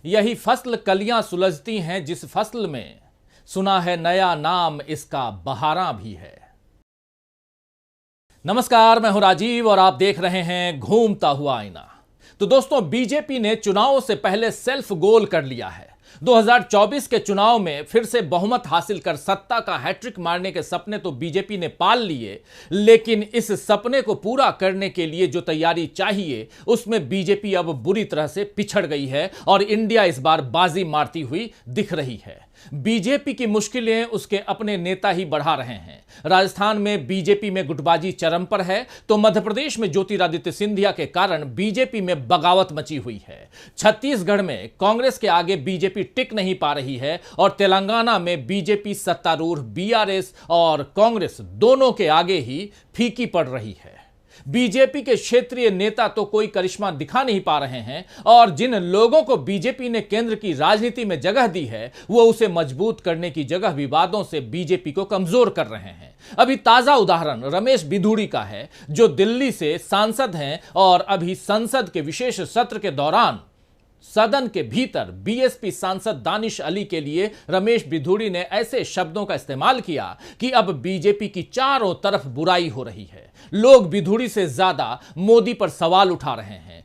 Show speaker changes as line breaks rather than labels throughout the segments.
यही फसल कलियां सुलझती हैं जिस फसल में, सुना है नया नाम इसका बहारा भी है। नमस्कार, मैं हूं राजीव और आप देख रहे हैं घूमता हुआ आईना। तो दोस्तों, बीजेपी ने चुनाव से पहले सेल्फ गोल कर लिया है। 2024 के चुनाव में फिर से बहुमत हासिल कर सत्ता का हैट्रिक मारने के सपने तो बीजेपी ने पाल लिए, लेकिन इस सपने को पूरा करने के लिए जो तैयारी चाहिए उसमें बीजेपी अब बुरी तरह से पिछड़ गई है और इंडिया इस बार बाजी मारती हुई दिख रही है। बीजेपी की मुश्किलें उसके अपने नेता ही बढ़ा रहे हैं। राजस्थान में बीजेपी में गुटबाजी चरम पर है, तो मध्य प्रदेश में ज्योतिरादित्य सिंधिया के कारण बीजेपी में बगावत मची हुई है। छत्तीसगढ़ में कांग्रेस के आगे बीजेपी टिक नहीं पा रही है और तेलंगाना में बीजेपी सत्तारूढ़ बीआरएस और कांग्रेस दोनों के आगे ही फीकी पड़ रही है। बीजेपी के क्षेत्रीय नेता तो कोई करिश्मा दिखा नहीं पा रहे हैं और जिन लोगों को बीजेपी ने केंद्र की राजनीति में जगह दी है वो उसे मजबूत करने की जगह विवादों से बीजेपी को कमजोर कर रहे हैं। अभी ताजा उदाहरण रमेश बिधूड़ी का है, जो दिल्ली से सांसद हैं और अभी संसद के विशेष सत्र के दौरान सदन के भीतर बीएसपी सांसद दानिश अली के लिए रमेश बिधूड़ी ने ऐसे शब्दों का इस्तेमाल किया कि अब बीजेपी की चारों तरफ बुराई हो रही है। लोग बिधूड़ी से ज्यादा मोदी पर सवाल उठा रहे हैं।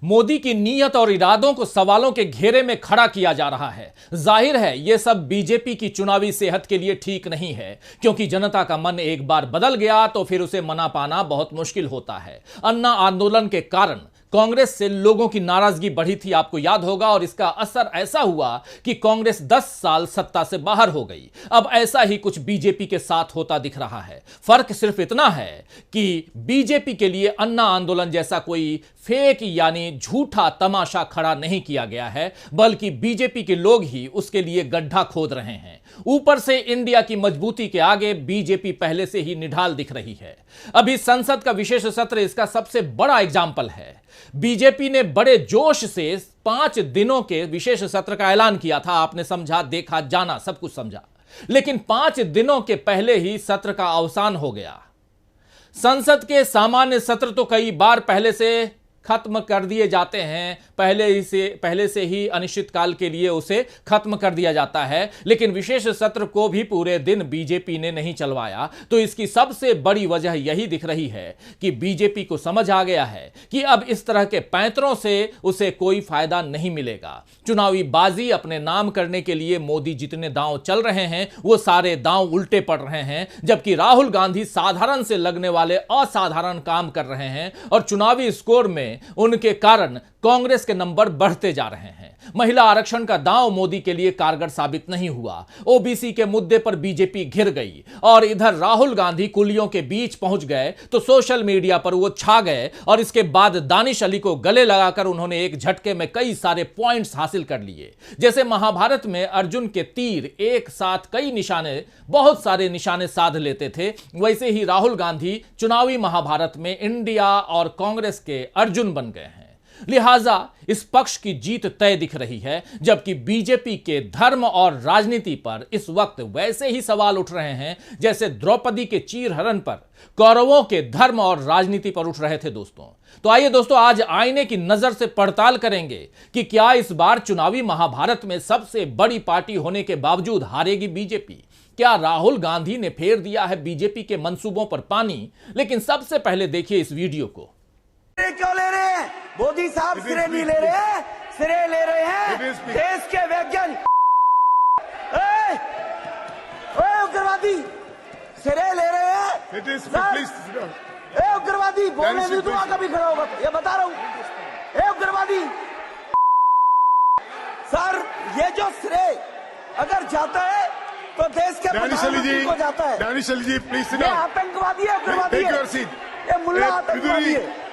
मोदी की नीयत और इरादों को सवालों के घेरे में खड़ा किया जा रहा है। जाहिर है यह सब बीजेपी की चुनावी सेहत के लिए ठीक नहीं है, क्योंकि जनता का मन एक बार बदल गया तो फिर उसे मना पाना बहुत मुश्किल होता है। अन्ना आंदोलन के कारण कांग्रेस से लोगों की नाराजगी बढ़ी थी, आपको याद होगा, और इसका असर ऐसा हुआ कि कांग्रेस 10 साल सत्ता से बाहर हो गई। अब ऐसा ही कुछ बीजेपी के साथ होता दिख रहा है। फर्क सिर्फ इतना है कि बीजेपी के लिए अन्ना आंदोलन जैसा कोई फेक यानी झूठा तमाशा खड़ा नहीं किया गया है, बल्कि बीजेपी के लोग ही उसके लिए गड्ढा खोद रहे हैं। ऊपर से इंडिया की मजबूती के आगे बीजेपी पहले से ही निढाल दिख रही है। अभी संसद का विशेष सत्र इसका सबसे बड़ा एग्जाम्पल है। बीजेपी ने बड़े जोश से 5 दिनों के विशेष सत्र का ऐलान किया था। आपने समझा, देखा, जाना, सब कुछ समझा, लेकिन 5 दिनों के पहले ही सत्र का अवसान हो गया। संसद के सामान्य सत्र तो कई बार पहले से खत्म कर दिए जाते हैं, पहले से ही अनिश्चितकाल के लिए उसे खत्म कर दिया जाता है, लेकिन विशेष सत्र को भी पूरे दिन बीजेपी ने नहीं चलवाया। तो इसकी सबसे बड़ी वजह यही दिख रही है कि बीजेपी को समझ आ गया है कि अब इस तरह के पैंतरों से उसे कोई फायदा नहीं मिलेगा। चुनावी बाजी अपने नाम करने के लिए मोदी जितने दांव चल रहे हैं वो सारे दांव उल्टे पड़ रहे हैं, जबकि राहुल गांधी साधारण से लगने वाले असाधारण काम कर रहे हैं और चुनावी स्कोर में उनके कारण कांग्रेस के नंबर बढ़ते जा रहे हैं। महिला आरक्षण का दांव मोदी के लिए कारगर साबित नहीं हुआ। ओबीसी के मुद्दे पर बीजेपी घिर गई और इधर राहुल गांधी कुलियों के बीच पहुंच गए तो सोशल मीडिया पर वो छा गए और इसके बाद दानिश अली को गले लगाकर उन्होंने एक झटके में कई सारे पॉइंट्स हासिल कर लिए। जैसे महाभारत में अर्जुन के तीर एक साथ कई निशाने, बहुत सारे निशाने साध लेते थे, वैसे ही राहुल गांधी चुनावी महाभारत में इंडिया और कांग्रेस के अर्जुन बन गए हैं। लिहाजा इस पक्ष की जीत तय दिख रही है, जबकि बीजेपी के धर्म और राजनीति पर इस वक्त वैसे ही सवाल उठ रहे हैं जैसे द्रौपदी के चीरहरण पर कौरवों के धर्म और राजनीति पर उठ रहे थे। तो आइए दोस्तों, आज आईने की नजर से पड़ताल करेंगे कि क्या इस बार चुनावी महाभारत में सबसे बड़ी पार्टी होने के बावजूद हारेगी बीजेपी। क्या राहुल गांधी ने फेर दिया है बीजेपी के मंसूबों पर पानी। लेकिन सबसे पहले देखिए इस वीडियो को।
क्यों ले रहे हैं मोदी साहब? सिरे नहीं ले रहे हैं, सिरे ले रहे हैं देश के वैज्ञानिक। उग्रवादी सिरे ले रहे हैं। उग्रवादी बोलने नहीं दूंगा कभी खड़ा होगा, ये बता रहा हूं। उग्रवादी सर, ये जो श्रेय अगर जाता है तो देश के प्रधानमंत्री को जाता है।
दानिश अली जी प्लीज,
ये आतंकवादी है, उग्रवादी है, ये मुल्ला आतंकवादी है।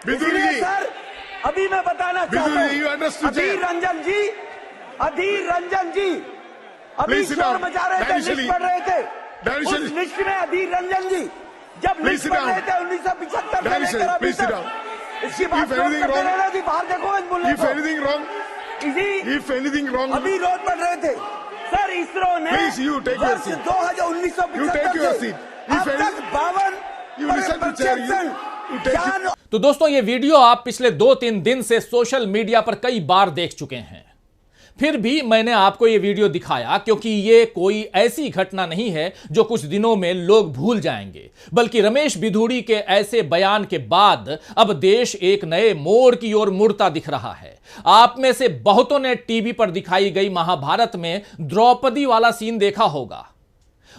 सर अभी मैं बताना चाहता हूँ, अधीर रंजन जी अभी शोर मचा रहे थे, लिस्ट पढ़ रहे थे। उस लिस्ट में अधीर रंजन जी जब लिस्ट पढ़ रहे थे 1975 से लेकर अभी तक, इसकी बात रहना जी, बाहर देखो अभी रोज पढ़ रहे थे। सर इसरो ने वर्ष 2019 से अब तक 52
तो दोस्तों, ये वीडियो आप पिछले 2-3 दिन से सोशल मीडिया पर कई बार देख चुके हैं। फिर भी मैंने आपको यह वीडियो दिखाया क्योंकि यह कोई ऐसी घटना नहीं है जो कुछ दिनों में लोग भूल जाएंगे, बल्कि रमेश बिधूड़ी के ऐसे बयान के बाद अब देश एक नए मोड़ की ओर मुड़ता दिख रहा है। आप में से बहुतों ने टीवी पर दिखाई गई महाभारत में द्रौपदी वाला सीन देखा होगा।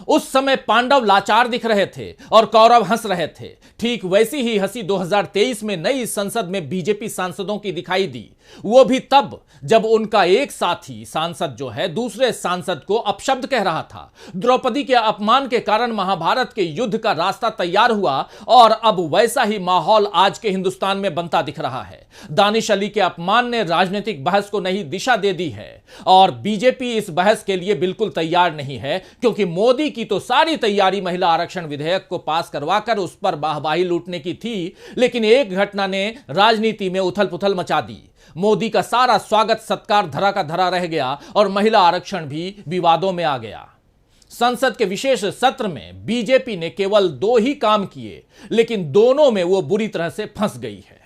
उस समय पांडव लाचार दिख रहे थे और कौरव हंस रहे थे। ठीक वैसी ही हंसी 2023 में नई संसद में बीजेपी सांसदों की दिखाई दी, वो भी तब जब उनका एक साथी सांसद जो है दूसरे सांसद को अपशब्द कह रहा था। द्रौपदी के अपमान के कारण महाभारत के युद्ध का रास्ता तैयार हुआ और अब वैसा ही माहौल आज के हिंदुस्तान में बनता दिख रहा है। दानिश अली के अपमान ने राजनीतिक बहस को नई दिशा दे दी है और बीजेपी इस बहस के लिए बिल्कुल तैयार नहीं है, क्योंकि मोदी की तो सारी तैयारी महिला आरक्षण विधेयक को पास करवाकर उस पर वाहवाही लूटने की थी, लेकिन एक घटना ने राजनीति में उथल पुथल मचा दी। मोदी का सारा स्वागत सत्कार धरा का धरा रह गया और महिला आरक्षण भी विवादों में आ गया। संसद के विशेष सत्र में बीजेपी ने केवल 2 ही काम किए, लेकिन दोनों में वो बुरी तरह से फंस गई है।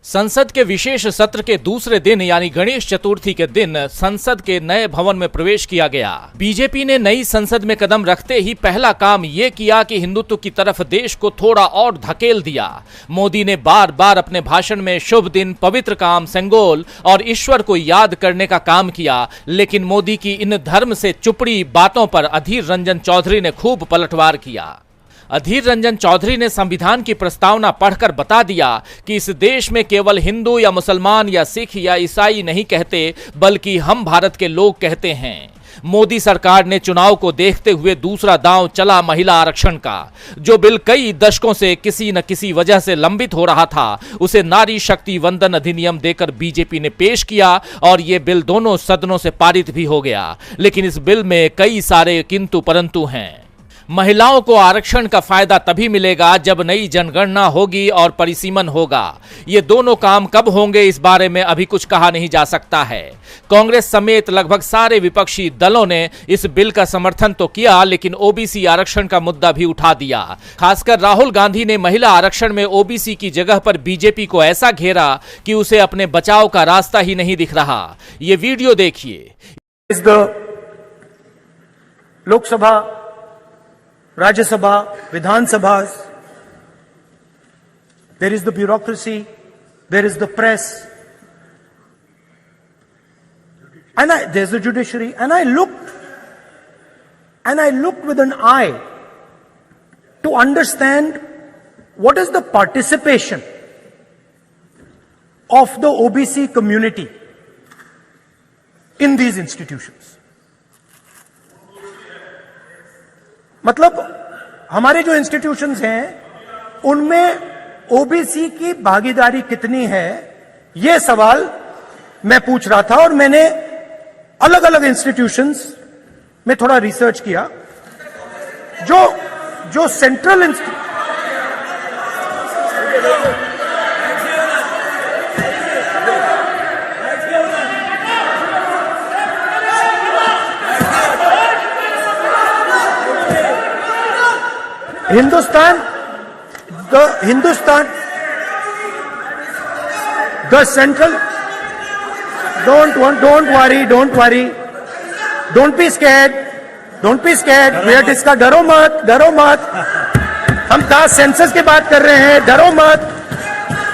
संसद के विशेष सत्र के दूसरे दिन यानी गणेश चतुर्थी के दिन संसद के नए भवन में प्रवेश किया गया। बीजेपी ने नई संसद में कदम रखते ही पहला काम यह किया कि हिंदुत्व की तरफ देश को थोड़ा और धकेल दिया। मोदी ने बार बार अपने भाषण में शुभ दिन, पवित्र काम, सेंगोल और ईश्वर को याद करने का काम किया, लेकिन मोदी की इन धर्म से चुपड़ी बातों पर अधीर रंजन चौधरी ने खूब पलटवार किया। अधीर रंजन चौधरी ने संविधान की प्रस्तावना पढ़कर बता दिया कि इस देश में केवल हिंदू या मुसलमान या सिख या ईसाई नहीं कहते, बल्कि हम भारत के लोग कहते हैं। मोदी सरकार ने चुनाव को देखते हुए दूसरा दांव चला महिला आरक्षण का। जो बिल कई दशकों से किसी न किसी वजह से लंबित हो रहा था, उसे नारी शक्ति वंदन अधिनियम देकर बीजेपी ने पेश किया और यह बिल दोनों सदनों से पारित भी हो गया। लेकिन इस बिल में कई सारे किंतु परंतु हैं। महिलाओं को आरक्षण का फायदा तभी मिलेगा जब नई जनगणना होगी और परिसीमन होगा। ये दोनों काम कब होंगे इस बारे में अभी कुछ कहा नहीं जा सकता है। कांग्रेस समेत लगभग सारे विपक्षी दलों ने इस बिल का समर्थन तो किया, लेकिन ओबीसी आरक्षण का मुद्दा भी उठा दिया। खासकर राहुल गांधी ने महिला आरक्षण में ओबीसी की जगह पर बीजेपी को ऐसा घेरा कि उसे अपने बचाव का रास्ता ही नहीं दिख रहा। ये वीडियो देखिए।
लोकसभा, राज्यसभा, विधानसभा, there is the bureaucracy, there is the press, and there's the judiciary, and I looked with an eye to understand what is the participation of the OBC community in these institutions. मतलब हमारे जो institutions हैं उनमें OBC की भागीदारी कितनी है, यह सवाल मैं पूछ रहा था और मैंने अलग अलग इंस्टीट्यूशंस में थोड़ा रिसर्च किया। जो central the central, don't worry, don't be scared, we are discussing, डरो मत, हम 10 सेंसस की बात कर रहे हैं, डरो मत।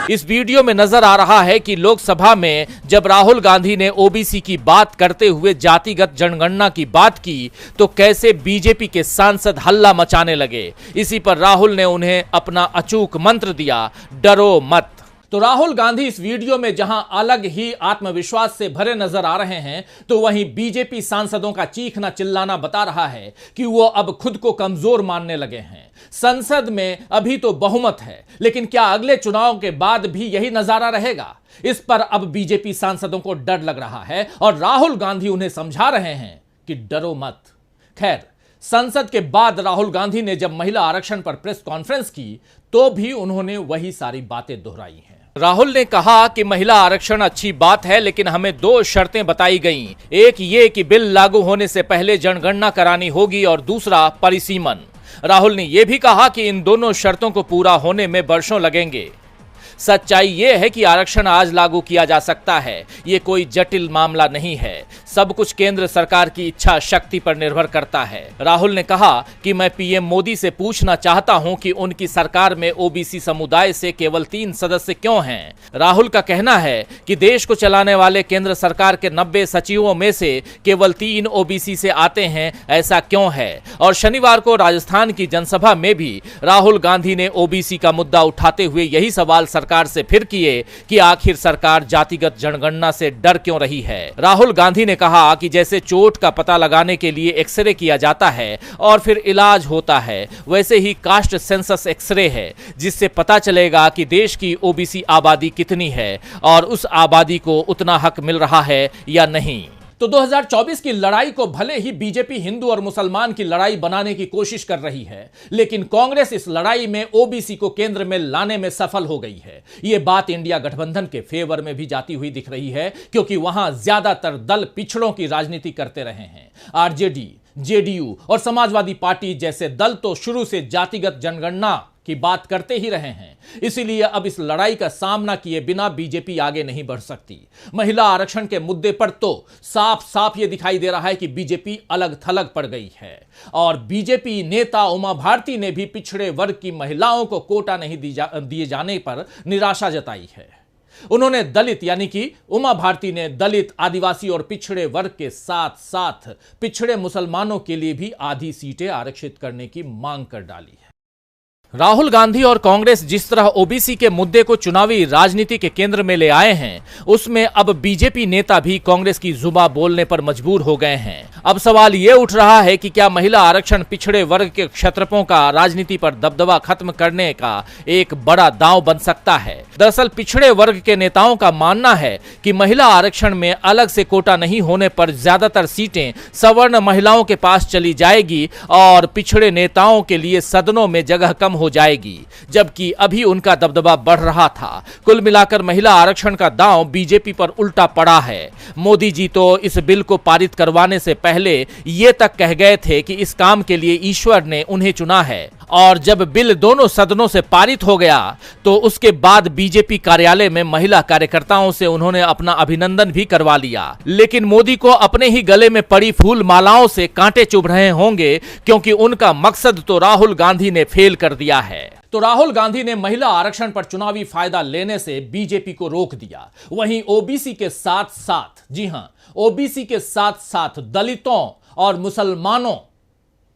इस वीडियो में नजर आ रहा है कि लोकसभा में जब राहुल गांधी ने ओबीसी की बात करते हुए जातिगत जनगणना की बात की तो कैसे बीजेपी के सांसद हल्ला मचाने लगे। इसी पर राहुल ने उन्हें अपना अचूक मंत्र दिया, डरो मत। तो राहुल गांधी इस वीडियो में जहां अलग ही आत्मविश्वास से भरे नजर आ रहे हैं, तो वहीं बीजेपी सांसदों का चीखना चिल्लाना बता रहा है कि वो अब खुद को कमजोर मानने लगे हैं। संसद में अभी तो बहुमत है, लेकिन क्या अगले चुनाव के बाद भी यही नजारा रहेगा? इस पर अब बीजेपी सांसदों को डर लग रहा है और राहुल गांधी उन्हें समझा रहे हैं कि डरो मत। खैर, संसद के बाद राहुल गांधी ने जब महिला आरक्षण पर प्रेस कॉन्फ्रेंस की तो भी उन्होंने वही सारी बातें दोहराई हैं। राहुल ने कहा कि महिला आरक्षण अच्छी बात है, लेकिन हमें 2 शर्तें बताई गईं। एक ये कि बिल लागू होने से पहले जनगणना करानी होगी और दूसरा परिसीमन। राहुल ने यह भी कहा कि इन दोनों शर्तों को पूरा होने में वर्षों लगेंगे। सच्चाई ये है कि आरक्षण आज लागू किया जा सकता है, ये कोई जटिल मामला नहीं है। सब कुछ केंद्र सरकार की इच्छा शक्ति पर निर्भर करता है। राहुल ने कहा कि मैं पीएम मोदी से पूछना चाहता हूं कि उनकी सरकार में ओबीसी समुदाय से केवल 3 सदस्य क्यों हैं। राहुल का कहना है कि देश को चलाने वाले केंद्र सरकार के 90 सचिवों में से केवल 3 ओबीसी से आते हैं, ऐसा क्यों है। और शनिवार को राजस्थान की जनसभा में भी राहुल गांधी ने ओबीसी का मुद्दा उठाते हुए यही सवाल सरकार से फिर किए कि आखिर सरकार जातिगत जनगणना से डर क्यों रही है। राहुल गांधी ने कहा कि जैसे चोट का पता लगाने के लिए एक्सरे किया जाता है और फिर इलाज होता है, वैसे ही कास्ट सेंसस एक्सरे है जिससे पता चलेगा कि देश की ओबीसी आबादी कितनी है और उस आबादी को उतना हक मिल रहा है या नहीं। तो 2024 की लड़ाई को भले ही बीजेपी हिंदू और मुसलमान की लड़ाई बनाने की कोशिश कर रही है, लेकिन कांग्रेस इस लड़ाई में ओबीसी को केंद्र में लाने में सफल हो गई है। यह बात इंडिया गठबंधन के फेवर में भी जाती हुई दिख रही है, क्योंकि वहां ज्यादातर दल पिछड़ों की राजनीति करते रहे हैं। आरजेडी, जेडीयू और समाजवादी पार्टी जैसे दल तो शुरू से जातिगत जनगणना की बात करते ही रहे हैं। इसीलिए अब इस लड़ाई का सामना किए बिना बीजेपी आगे नहीं बढ़ सकती। महिला आरक्षण के मुद्दे पर तो साफ साफ यह दिखाई दे रहा है कि बीजेपी अलग थलग पड़ गई है। और बीजेपी नेता उमा भारती ने भी पिछड़े वर्ग की महिलाओं को कोटा नहीं दिए जाने पर निराशा जताई है। उन्होंने दलित यानी कि उमा भारती ने दलित, आदिवासी और पिछड़े वर्ग के साथ साथ पिछड़े मुसलमानों के लिए भी आधी सीटें आरक्षित करने की मांग कर डाली है। राहुल गांधी और कांग्रेस जिस तरह ओबीसी के मुद्दे को चुनावी राजनीति के केंद्र में ले आए हैं, उसमें अब बीजेपी नेता भी कांग्रेस की जुबान बोलने पर मजबूर हो गए हैं। अब सवाल यह उठ रहा है कि क्या महिला आरक्षण पिछड़े वर्ग के क्षत्रपों का राजनीति पर दबदबा खत्म करने का एक बड़ा दांव बन सकता है। दरअसल पिछड़े वर्ग के नेताओं का मानना है कि महिला आरक्षण में अलग से कोटा नहीं होने पर ज्यादातर सीटें सवर्ण महिलाओं के पास चली जाएगी और पिछड़े नेताओं के लिए सदनों में जगह कम हो जाएगी, जबकि अभी उनका दबदबा बढ़ रहा था। कुल मिलाकर महिला आरक्षण का दांव बीजेपी पर उल्टा पड़ा है। मोदी जी तो इस बिल को पारित करवाने से पहले ये तक कह गए थे कि इस काम के लिए ईश्वर ने उन्हें चुना है, और जब बिल दोनों सदनों से पारित हो गया तो उसके बाद बीजेपी कार्यालय में महिला कार्यकर्ताओं से उन्होंने अपना अभिनंदन भी करवा लिया। लेकिन मोदी को अपने ही गले में पड़ी फूल मालाओं से कांटे चुभ रहे होंगे, क्योंकि उनका मकसद तो राहुल गांधी ने फेल कर दिया है। तो राहुल गांधी ने महिला आरक्षण पर चुनावी फायदा लेने से बीजेपी को रोक दिया। वहीं ओबीसी के साथ साथ, जी हां, ओबीसी के साथ साथ दलितों और मुसलमानों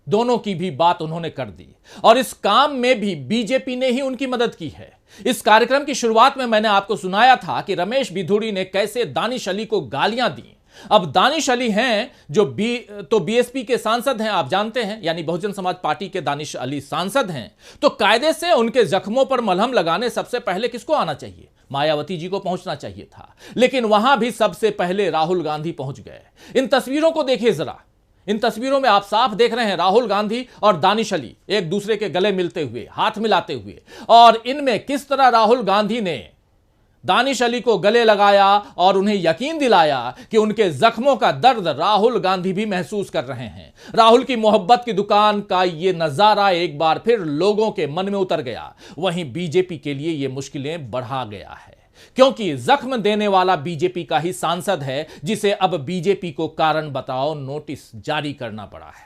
दोनों की भी बात उन्होंने कर दी, और इस काम में भी बीजेपी ने ही उनकी मदद की है। इस कार्यक्रम की शुरुआत में मैंने आपको सुनाया था कि रमेश भिधुड़ी ने कैसे दानिश अली को गालियां दी। अब दानिश अली हैं जो बीएसपी के सांसद हैं, आप जानते हैं, यानी बहुजन समाज पार्टी के दानिश अली सांसद हैं। तो कायदे से उनके जख्मों पर मलहम लगाने सबसे पहले किसको आना चाहिए? मायावती जी को पहुंचना चाहिए था, लेकिन वहां भी सबसे पहले राहुल गांधी पहुंच गए। इन तस्वीरों को देखिए जरा। इन तस्वीरों में आप साफ देख रहे हैं राहुल गांधी और दानिश अली एक दूसरे के गले मिलते हुए, हाथ मिलाते हुए, और इनमें किस तरह राहुल गांधी ने दानिश अली को गले लगाया और उन्हें यकीन दिलाया कि उनके जख्मों का दर्द राहुल गांधी भी महसूस कर रहे हैं। राहुल की मोहब्बत की दुकान का यह नजारा एक बार फिर लोगों के मन में उतर गया। वहीं बीजेपी के लिए यह मुश्किलें बढ़ा गया है, क्योंकि जख्म देने वाला बीजेपी का ही सांसद है, जिसे अब बीजेपी को कारण बताओ नोटिस जारी करना पड़ा है।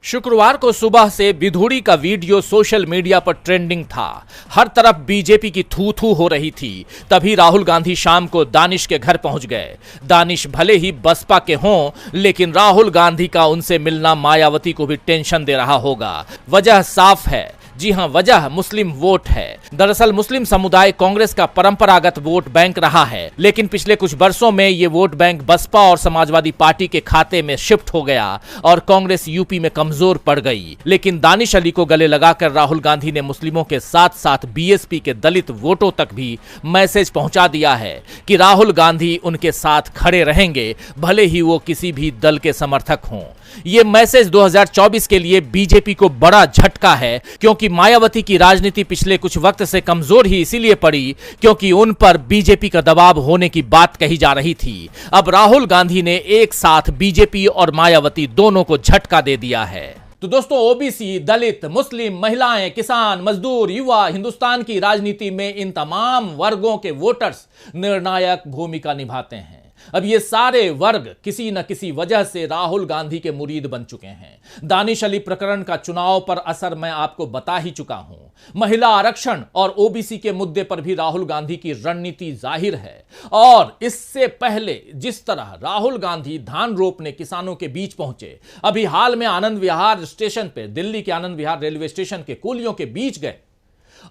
शुक्रवार को सुबह से भिधुड़ी का वीडियो सोशल मीडिया पर ट्रेंडिंग था। हर तरफ बीजेपी की थू थू हो रही थी। तभी राहुल गांधी शाम को दानिश के घर पहुंच गए। दानिश भले ही बसपा के हों, लेकिन राहुल गांधी का उनसे मिलना मायावती को भी टेंशन दे रहा होगा। वजह साफ है, जी हां, वजह मुस्लिम वोट है। दरअसल मुस्लिम समुदाय कांग्रेस का परंपरागत वोट बैंक रहा है, लेकिन पिछले कुछ वर्षों में ये वोट बैंक बसपा और समाजवादी पार्टी के खाते में शिफ्ट हो गया और कांग्रेस यूपी में कमजोर पड़ गई। लेकिन दानिश अली को गले लगाकर राहुल गांधी ने मुस्लिमों के साथ साथ बीएसपी के दलित वोटों तक भी मैसेज पहुंचा दिया है कि राहुल गांधी उनके साथ खड़े रहेंगे, भले ही वो किसी भी दल के समर्थक हों। ये मैसेज 2024 के लिए बीजेपी को बड़ा झटका है, क्योंकि मायावती की राजनीति पिछले कुछ वक्त से कमजोर ही इसीलिए पड़ी क्योंकि उन पर बीजेपी का दबाव होने की बात कही जा रही थी। अब राहुल गांधी ने एक साथ बीजेपी और मायावती दोनों को झटका दे दिया है। तो दोस्तों, ओबीसी, दलित, मुस्लिम, महिलाएं, किसान, मजदूर, युवा, हिंदुस्तान की राजनीति में इन तमाम वर्गों के वोटर्स निर्णायक भूमिका निभाते हैं। अब ये सारे वर्ग किसी न किसी वजह से राहुल गांधी के मुरीद बन चुके हैं। दानिश अली प्रकरण का चुनाव पर असर मैं आपको बता ही चुका हूं। महिला आरक्षण और ओबीसी के मुद्दे पर भी राहुल गांधी की रणनीति जाहिर है। और इससे पहले जिस तरह राहुल गांधी धान रोपने किसानों के बीच पहुंचे, अभी हाल में आनंद विहार स्टेशन पे, दिल्ली के आनंद विहार रेलवे स्टेशन के कूलियों के बीच गए,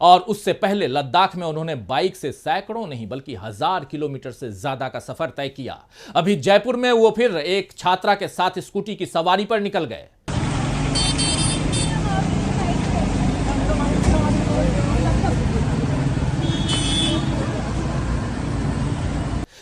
और उससे पहले लद्दाख में उन्होंने बाइक से सैकड़ों नहीं बल्कि 1000 किलोमीटर से ज्यादा का सफर तय किया। अभी जयपुर में वो फिर एक छात्रा के साथ स्कूटी की सवारी पर निकल गए।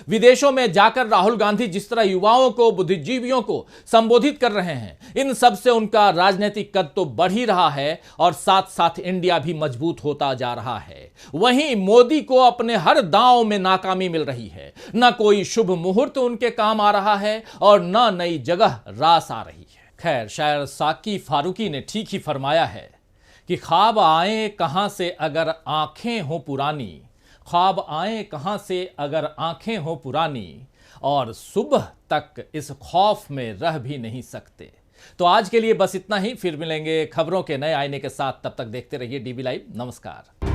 विदेशों में जाकर राहुल गांधी जिस तरह युवाओं को, बुद्धिजीवियों को संबोधित कर रहे हैं, इन सब से उनका राजनीतिक कद तो बढ़ ही रहा है और साथ साथ इंडिया भी मजबूत होता जा रहा है। वहीं मोदी को अपने हर दांव में नाकामी मिल रही है। न कोई शुभ मुहूर्त उनके काम आ रहा है और न नई जगह रास आ रही है। खैर, शायर साकी फारूकी ने ठीक ही फरमाया है कि ख्वाब आए कहां से अगर आंखें हों पुरानी, ख्वाब आए कहां से अगर आंखें हो पुरानी, और सुबह तक इस खौफ में रह भी नहीं सकते। तो आज के लिए बस इतना ही। फिर मिलेंगे खबरों के नए आईने के साथ। तब तक देखते रहिए डीबी लाइव। नमस्कार।